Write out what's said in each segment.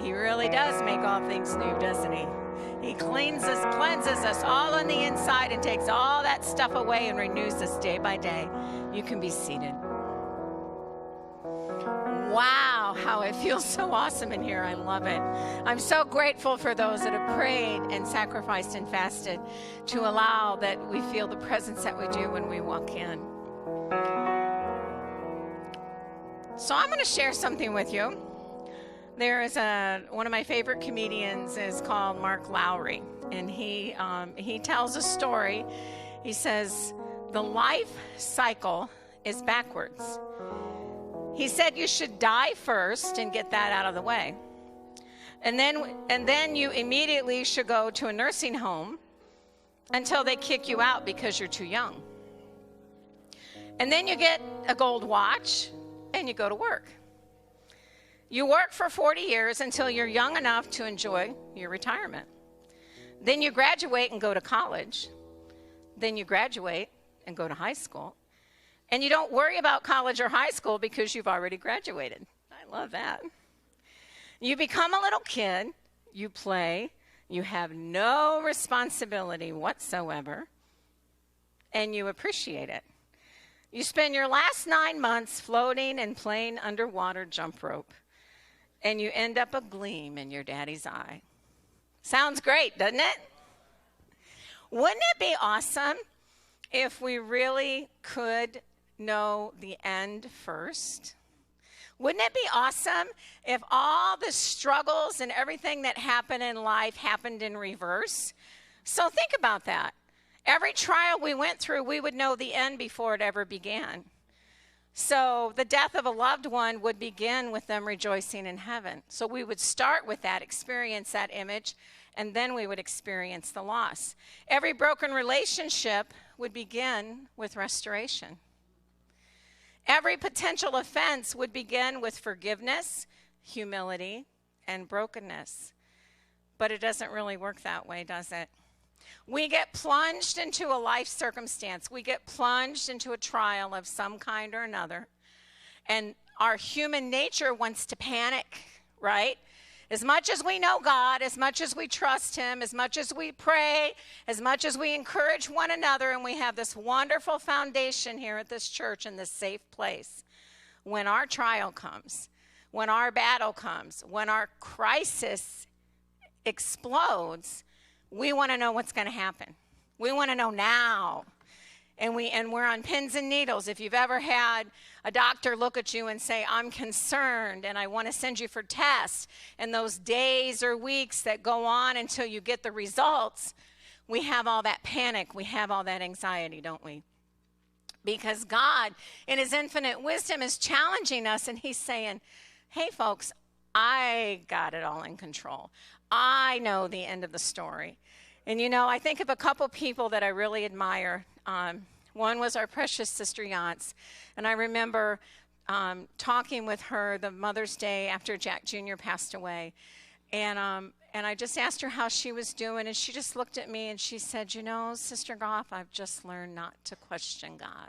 He really does make all things new, doesn't he? He cleanses us all on the inside and takes all that stuff away and renews us day by day. You can be seated. Wow, how it feels so awesome in here. I love it. I'm so grateful for those that have prayed and sacrificed and fasted to allow that we feel the presence that we do when we walk in. So I'm going to share something with you. There is one of my favorite comedians is called Mark Lowry, and he tells a story. He says, the life cycle is backwards. He said you should die first and get that out of the way. And then you immediately should go to a nursing home until they kick you out because you're too young. And then you get a gold watch and you go to work. You work for 40 years until you're young enough to enjoy your retirement. Then you graduate and go to college. Then you graduate and go to high school. And you don't worry about college or high school because you've already graduated. I love that. You become a little kid, you play, you have no responsibility whatsoever, and you appreciate it. You spend your last 9 months floating and playing underwater jump rope, and you end up a gleam in your daddy's eye. Sounds great, doesn't it? Wouldn't it be awesome if we really could know the end first? Wouldn't it be awesome if all the struggles and everything that happened in life happened in reverse? So think about that. Every trial we went through, we would know the end before it ever began. So the death of a loved one would begin with them rejoicing in heaven. So we would start with that, experience that image, and then we would experience the loss. Every broken relationship would begin with restoration. Every potential offense would begin with forgiveness, humility, and brokenness. But it doesn't really work that way, does it? We get plunged into a life circumstance. We get plunged into a trial of some kind or another. And our human nature wants to panic, right? As much as we know God, as much as we trust him, as much as we pray, as much as we encourage one another, and we have this wonderful foundation here at this church in this safe place, when our trial comes, when our battle comes, when our crisis explodes, we want to know what's going to happen. We want to know now. And we're on pins and needles. If you've ever had a doctor look at you and say, I'm concerned and I want to send you for tests, and those days or weeks that go on until you get the results, we have all that panic, we have all that anxiety, don't we? Because God, in his infinite wisdom, is challenging us, and he's saying, hey folks, I got it all in control. I know the end of the story. And you know, I think of a couple people that I really admire. One was our precious sister Yance, and I remember talking with her the Mother's Day after Jack Jr. passed away, and I just asked her how she was doing, and she just looked at me and she said, you know, Sister Goff, I've just learned not to question God.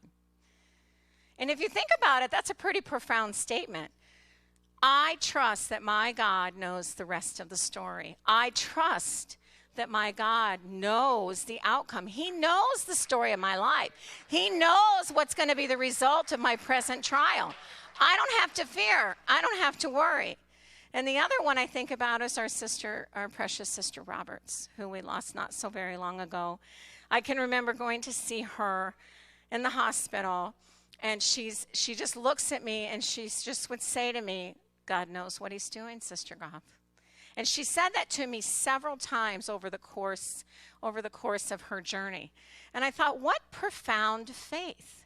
And if you think about it, that's a pretty profound statement. I trust that my God knows the rest of the story. I trust that my God knows the outcome. He knows the story of my life. He knows what's going to be the result of my present trial. I don't have to fear. I don't have to worry. And the other one I think about is our precious sister Roberts, who we lost not so very long ago. I can remember going to see her in the hospital, and she just looks at me and she just would say to me, God knows what he's doing, Sister Goff. And she said that to me several times over the course of her journey. And I thought, what profound faith.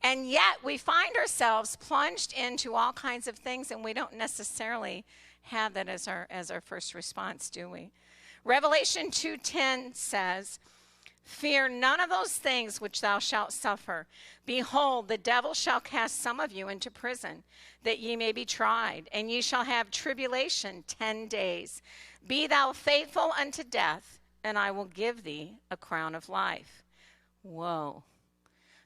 And yet we find ourselves plunged into all kinds of things, and we don't necessarily have that as our first response, do we? Revelation 2:10 says, fear none of those things which thou shalt suffer. Behold, the devil shall cast some of you into prison, that ye may be tried, and ye shall have tribulation 10 days. Be thou faithful unto death, and I will give thee a crown of life. Whoa.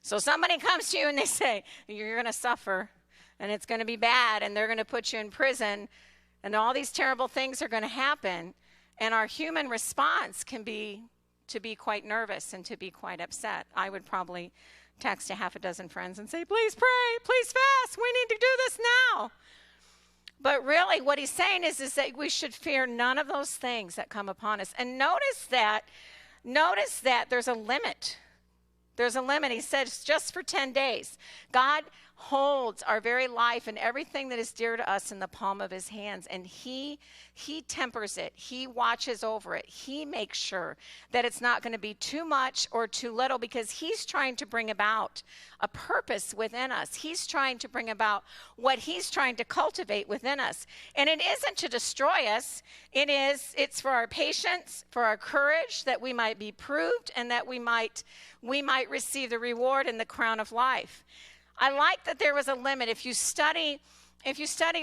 So somebody comes to you and they say, you're going to suffer, and it's going to be bad, and they're going to put you in prison, and all these terrible things are going to happen, and our human response can be to be quite nervous and to be quite upset. I would probably text a half a dozen friends and say, please pray, please fast, we need to do this now. But really what he's saying is that we should fear none of those things that come upon us. And notice that there's a limit. There's a limit. He says just for 10 days. God holds our very life and everything that is dear to us in the palm of his hands. And he tempers it. He watches over it. He makes sure that it's not going to be too much or too little, because he's trying to bring about a purpose within us. He's trying to bring about what he's trying to cultivate within us. And it isn't to destroy us. It's for our patience, for our courage, that we might be proved and that we might receive the reward and the crown of life. I like that there was a limit. If you study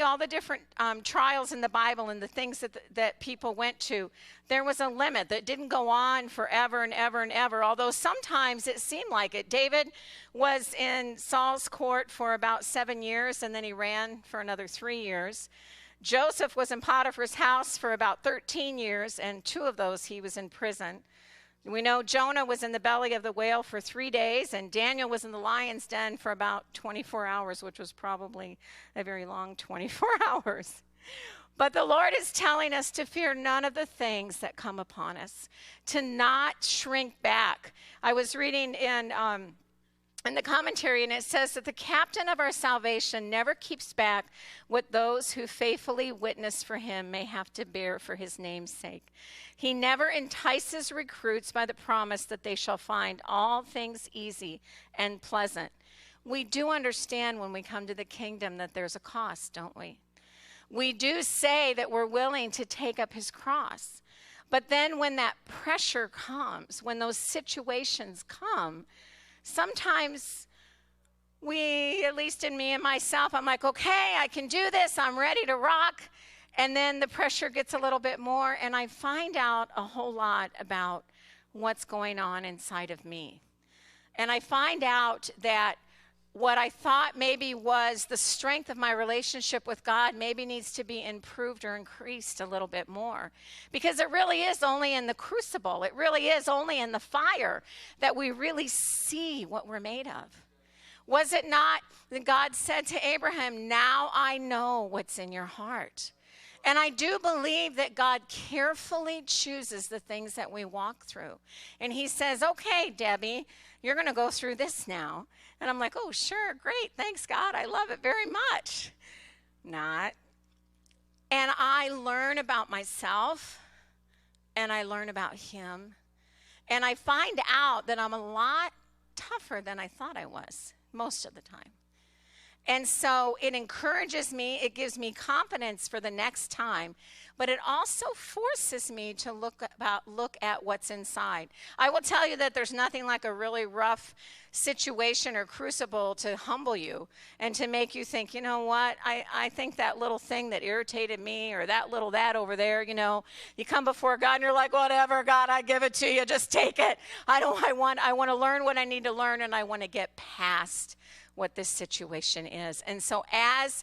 all the different trials in the Bible and the things that people went to, there was a limit that didn't go on forever and ever and ever, although sometimes it seemed like it. David was in Saul's court for about 7 years, and then he ran for another 3 years. Joseph was in Potiphar's house for about 13 years, and 2 of those he was in prison. We know Jonah was in the belly of the whale for 3 days, and Daniel was in the lion's den for about 24 hours, which was probably a very long 24 hours. But the Lord is telling us to fear none of the things that come upon us, to not shrink back. I was reading in the commentary, and it says that the captain of our salvation never keeps back what those who faithfully witness for him may have to bear for his name's sake. He never entices recruits by the promise that they shall find all things easy and pleasant. We do understand when we come to the kingdom that there's a cost, don't we? We do say that we're willing to take up his cross. But then when that pressure comes, when those situations come, sometimes we, at least in me and myself, I'm like, okay, I can do this. I'm ready to rock. And then the pressure gets a little bit more, and I find out a whole lot about what's going on inside of me. And I find out that what I thought maybe was the strength of my relationship with God maybe needs to be improved or increased a little bit more. Because it really is only in the crucible, it really is only in the fire that we really see what we're made of. Was it not that God said to Abraham, now I know what's in your heart? And I do believe that God carefully chooses the things that we walk through. And he says, okay, Debbie, you're going to go through this now. And I'm like, oh, sure, great, thanks, God. I love it very much. Not. And I learn about myself, and I learn about him. And I find out that I'm a lot tougher than I thought I was most of the time. And so it encourages me, it gives me confidence for the next time, but it also forces me to look at what's inside. I will tell you that there's nothing like a really rough situation or crucible to humble you and to make you think, you know what, I think that little thing that irritated me or that over there, you come before God and you're like, whatever, God, I give it to you, just take it. I want to learn what I need to learn, and I want to get past what this situation is. And so as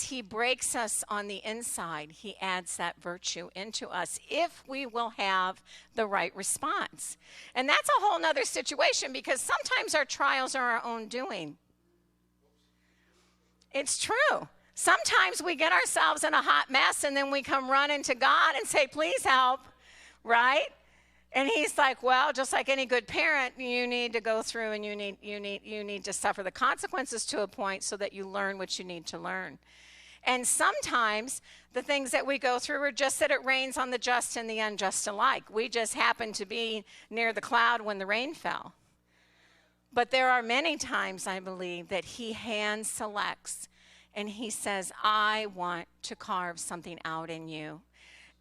he breaks us on the inside, he adds that virtue into us if we will have the right response. And that's a whole nother situation, because sometimes our trials are our own doing. It's true. Sometimes we get ourselves in a hot mess, and then we come running to God and say, please help, right? And he's like, well, just like any good parent, you need to go through and you need to suffer the consequences to a point so that you learn what you need to learn. And sometimes the things that we go through are just that it rains on the just and the unjust alike. We just happened to be near the cloud when the rain fell. But there are many times, I believe, that he hand selects and he says, I want to carve something out in you.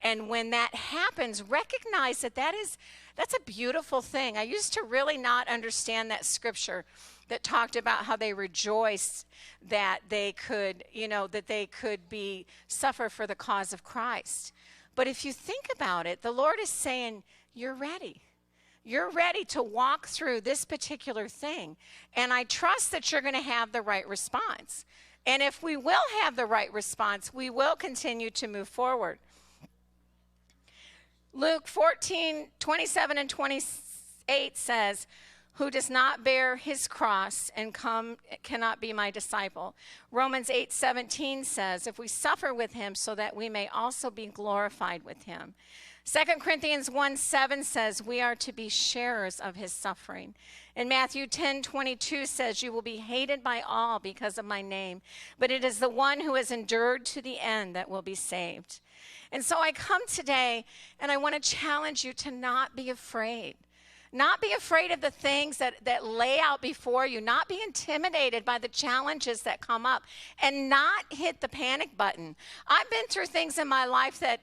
And when that happens, recognize that's a beautiful thing. I used to really not understand that scripture that talked about how they rejoiced that they could, suffer for the cause of Christ. But if you think about it, the Lord is saying, you're ready. You're ready to walk through this particular thing. And I trust that you're going to have the right response. And if we will have the right response, we will continue to move forward. Luke 14:27 and 28 says, who does not bear his cross and come cannot be my disciple. Romans 8:17 says, if we suffer with him so that we may also be glorified with him. 2 Corinthians 1:7 says we are to be sharers of his suffering. And Matthew 10:22 says you will be hated by all because of my name, but it is the one who has endured to the end that will be saved. And so I come today and I want to challenge you to not be afraid. Not be afraid of the things that lay out before you. Not be intimidated by the challenges that come up. And not hit the panic button. I've been through things in my life that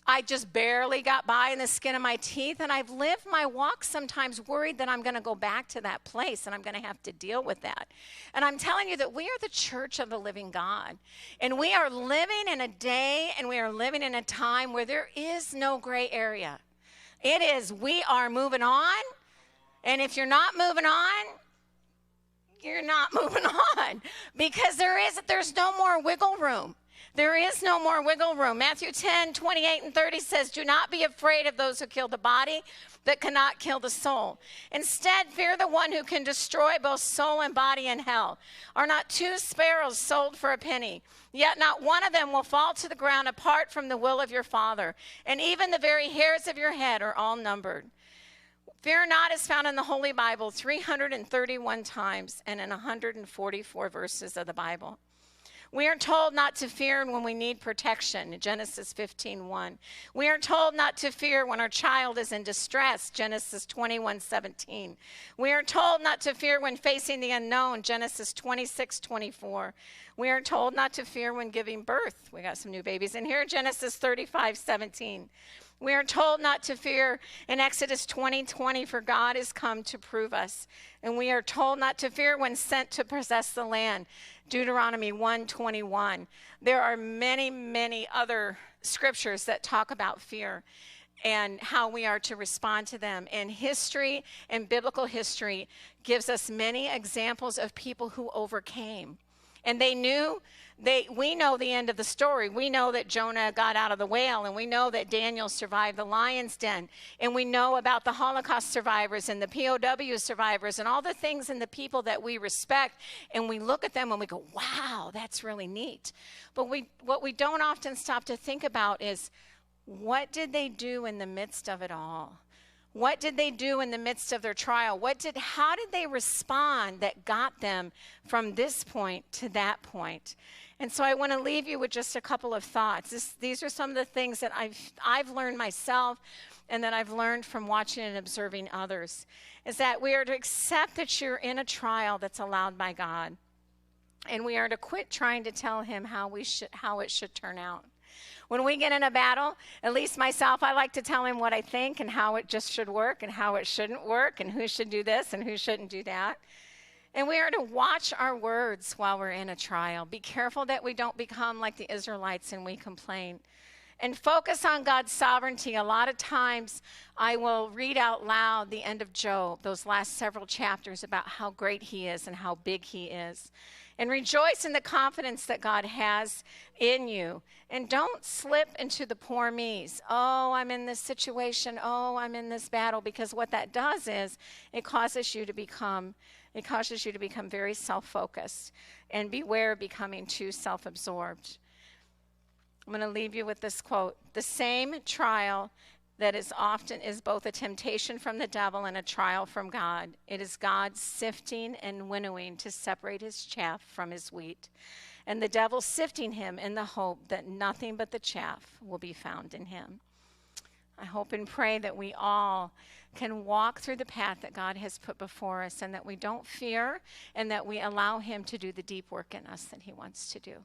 I just barely got by in the skin of my teeth. And I've lived my walk sometimes worried that I'm going to go back to that place and I'm going to have to deal with that. And I'm telling you that we are the church of the living God. And we are living in a day and we are living in a time where there is no gray area. It is, we are moving on, and if you're not moving on, you're not moving on, because there's no more wiggle room. There is no more wiggle room. Matthew 10:28 and 30 says, do not be afraid of those who kill the body, but cannot kill the soul. Instead, fear the one who can destroy both soul and body in hell. Are not 2 sparrows sold for a penny? Yet not one of them will fall to the ground apart from the will of your Father. And even the very hairs of your head are all numbered. Fear not is found in the Holy Bible 331 times and in 144 verses of the Bible. We are told not to fear when we need protection, Genesis 15:1. We are told not to fear when our child is in distress, Genesis 21:17. We are told not to fear when facing the unknown, Genesis 26:24. We are told not to fear when giving birth. We got some new babies in here, Genesis 35:17. We are told not to fear in Exodus 20:20, for God is come to prove us. And we are told not to fear when sent to possess the land, Deuteronomy 1:21. There are many, many other scriptures that talk about fear and how we are to respond to them. And history and biblical history gives us many examples of people who overcame. And we know the end of the story. We know that Jonah got out of the whale, and we know that Daniel survived the lion's den. And we know about the Holocaust survivors and the POW survivors and all the things and the people that we respect. And we look at them and we go, wow, that's really neat. But what we don't often stop to think about is, what did they do in the midst of it all? What did they do in the midst of their trial? How did they respond that got them from this point to that point? And so I want to leave you with just a couple of thoughts. These are some of the things that I've learned myself and that I've learned from watching and observing others, is that we are to accept that you're in a trial that's allowed by God. And we are to quit trying to tell him how it should turn out. When we get in a battle, at least myself, I like to tell him what I think and how it just should work and how it shouldn't work and who should do this and who shouldn't do that. And we are to watch our words while we're in a trial. Be careful that we don't become like the Israelites and we complain. And focus on God's sovereignty. A lot of times I will read out loud the end of Job, those last several chapters, about how great he is and how big he is. And rejoice in the confidence that God has in you. And don't slip into the poor me's. Oh, I'm in this situation. Oh, I'm in this battle. Because what that does is it causes you to become very self-focused. And beware of becoming too self-absorbed. I'm going to leave you with this quote. The same trial that is both a temptation from the devil and a trial from God. It is God sifting and winnowing to separate his chaff from his wheat. And the devil sifting him in the hope that nothing but the chaff will be found in him. I hope and pray that we all can walk through the path that God has put before us, and that we don't fear, and that we allow him to do the deep work in us that he wants to do.